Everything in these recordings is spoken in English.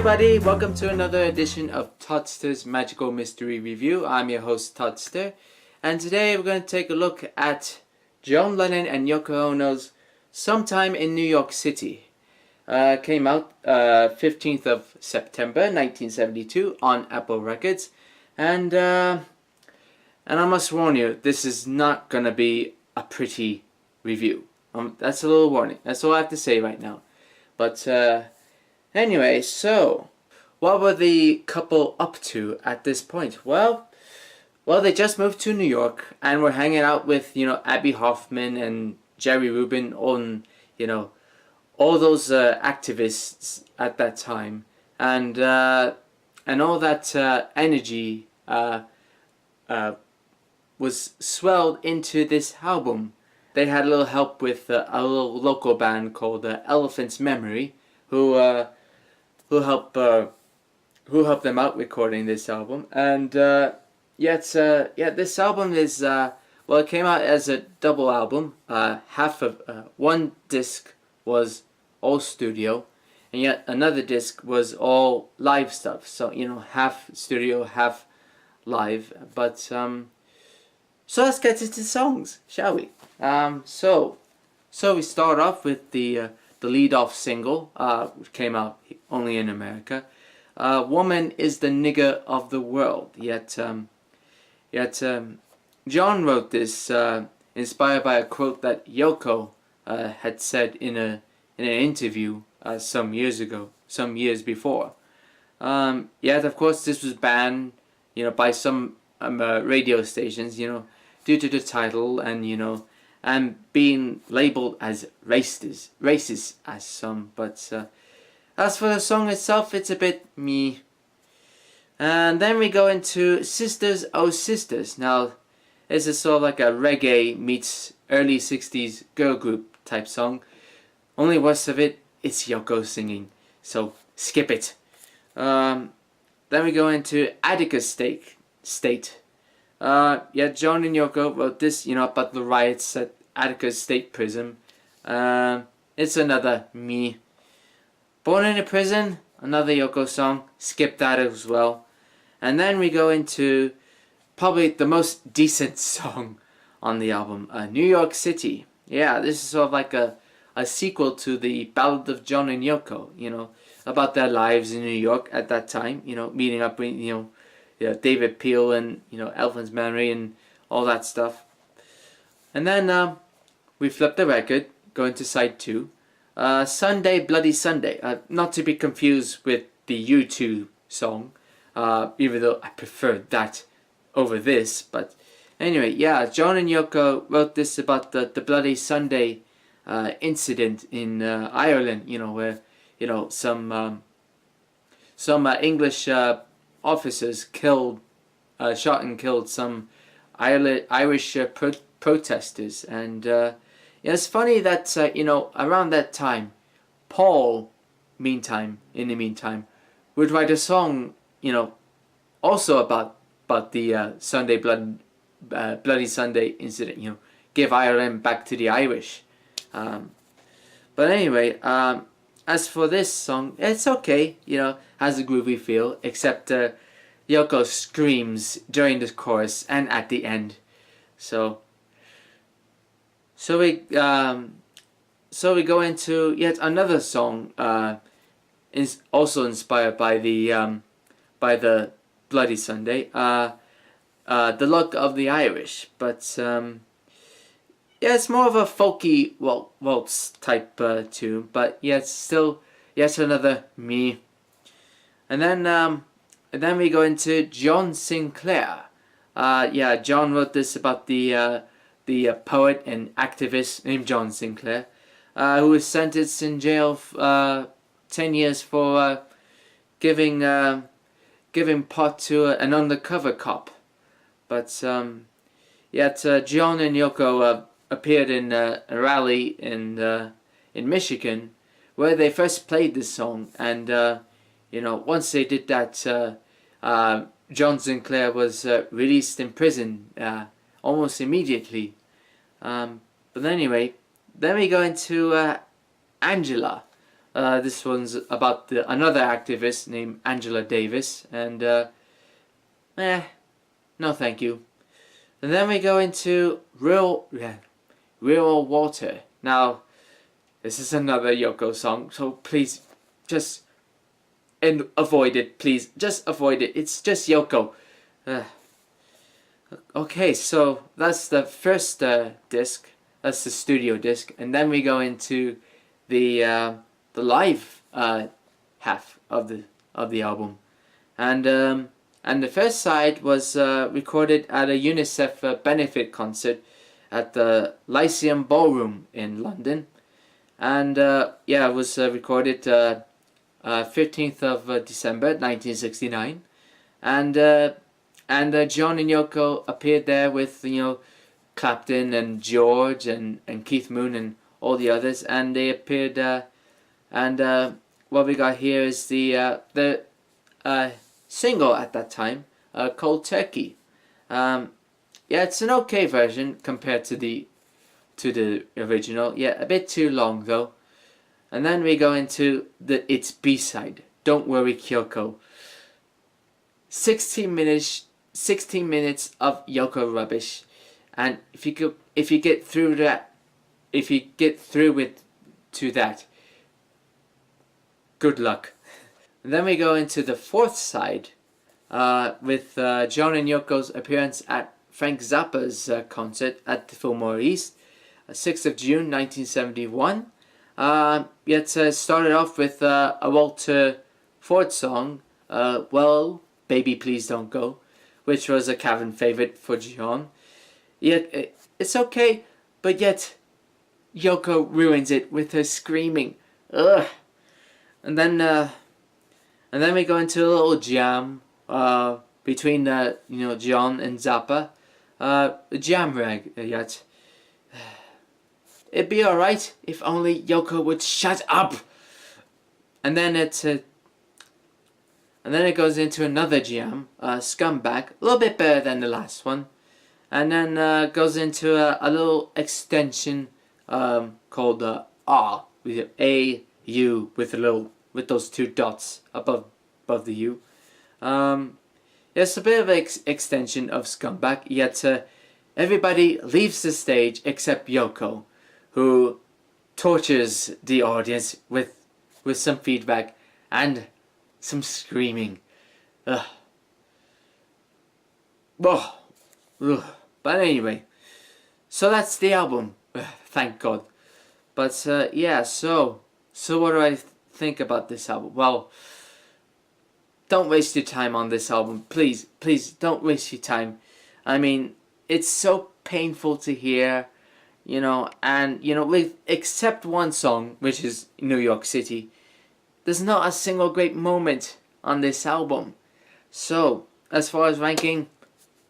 everybody, welcome to another edition of Toddster's Magical Mystery Review. I'm your host Toddster, and today we're going to take a look at John Lennon and Yoko Ono's Sometime in New York City. Came out 15th of September 1972 on Apple Records, and I must warn you, this is not going to be a pretty review. That's a little warning. That's all I have to say right now. But anyway, so what were the couple up to at this point? Well, they just moved to New York and were hanging out with, Abby Hoffman and Jerry Rubin on, all those activists at that time, and all that energy was swelled into this album. They had a little help with a little local band called Elephant's Memory, who helped them out recording this album. And this album is it came out as a double album. Half of one disc was all studio, and yet another disc was all live stuff. So half studio, half live. But so let's get into the songs, shall we? So we start off with the lead-off single, which came out only in America. "Woman is the nigger of the world." Yet John wrote this inspired by a quote that Yoko had said in an interview some years before. Yet of course this was banned, by some radio stations, due to the title and being labeled as racist as some. But as for the song itself, it's a bit meh. And then we go into "Sisters Oh Sisters." Now, this is sort of like a reggae meets early 60s girl group type song. Only worse of it, it's Yoko singing, so skip it. Then we go into "Atticus State." John and Yoko wrote this, about the riots at Atticus State Prison. It's another me. "Born in a Prison," another Yoko song. Skip that as well. And then we go into probably the most decent song on the album, "New York City." Yeah, this is sort of like a sequel to the Ballad of John and Yoko, about their lives in New York at that time, meeting up with, David Peel and, Elephant's Memory and all that stuff. And then we flip the record, go into side 2. "Sunday, Bloody Sunday." Not to be confused with the U2 song, even though I prefer that over this. But anyway, John and Yoko wrote this about the Bloody Sunday incident in Ireland, where some English officers shot and killed some Irish protesters. And it's funny that around that time, Paul, in the meantime, would write a song, also about the Sunday Bloody Sunday incident. Give Ireland back to the Irish. But anyway, as for this song, it's okay, has a groovy feel, except Yoko screams during the chorus and at the end. So we go into yet another song, is also inspired by the Bloody Sunday, "The Luck of the Irish." But it's more of a folky waltz type tune, but yet still yet another me. And then we go into John Sinclair. John wrote this about the poet and activist named John Sinclair, who was sentenced in jail 10 years for giving pot to an undercover cop. But John and Yoko appeared in a rally in Michigan, where they first played this song, and once they did that, John Sinclair was released in prison almost immediately. But anyway, then we go into Angela This one's about another activist named Angela Davis, and no thank you. And then we go into Real Water. Now, this is another Yoko song, so please just avoid it, please. Just avoid it. It's just Yoko. Okay, so that's the first disc. That's the studio disc, and then we go into the live half of the album, and the first side was recorded at a UNICEF benefit concert at the Lyceum Ballroom in London, and it was recorded 15th of December 1969, and John and Yoko appeared there with Clapton and George and Keith Moon and all the others, and they appeared and what we got here is the single at that time, Cold Turkey. It's an okay version compared to the original. Yeah, a bit too long though. And then we go into its B-side, Don't Worry Kyoko. 16 minutes of Yoko rubbish, and if you get through to that, good luck. And then we go into the fourth side with John and Yoko's appearance at Frank Zappa's concert at the Fillmore East, 6th of June 1971. It started off with a Walter Ford song, Well, Baby Please Don't Go, which was a cavern favorite for John. Yet it's okay, but yet Yoko ruins it with her screaming. Ugh. And then we go into a little jam between John and Zappa. Jam rag yet. It'd be alright if only Yoko would shut up. And then it goes into another jam, Scumbag, a little bit better than the last one. And then goes into a little extension called R, with A-U with those two dots above the U. It's a bit of an extension of Scumbag, yet everybody leaves the stage except Yoko, who tortures the audience with some feedback and some screaming. Ugh. Oh. Ugh. But anyway, so that's the album. Thank God. But so what do I think about this album? Well, don't waste your time on this album. Please don't waste your time. I mean, it's so painful to hear, and with except one song, which is New York City, there's not a single great moment on this album. So, as far as ranking,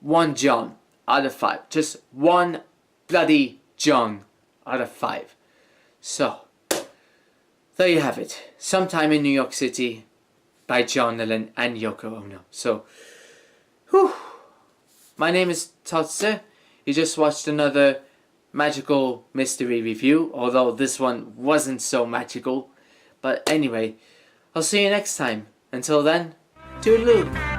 1 John out of 5. Just 1 bloody John out of 5. So, there you have it. Sometime in New York City by John Lennon and Yoko Ono. So, my name is Toddster. You just watched another magical mystery review, although this one wasn't so magical. But anyway, I'll see you next time. Until then, toodaloo.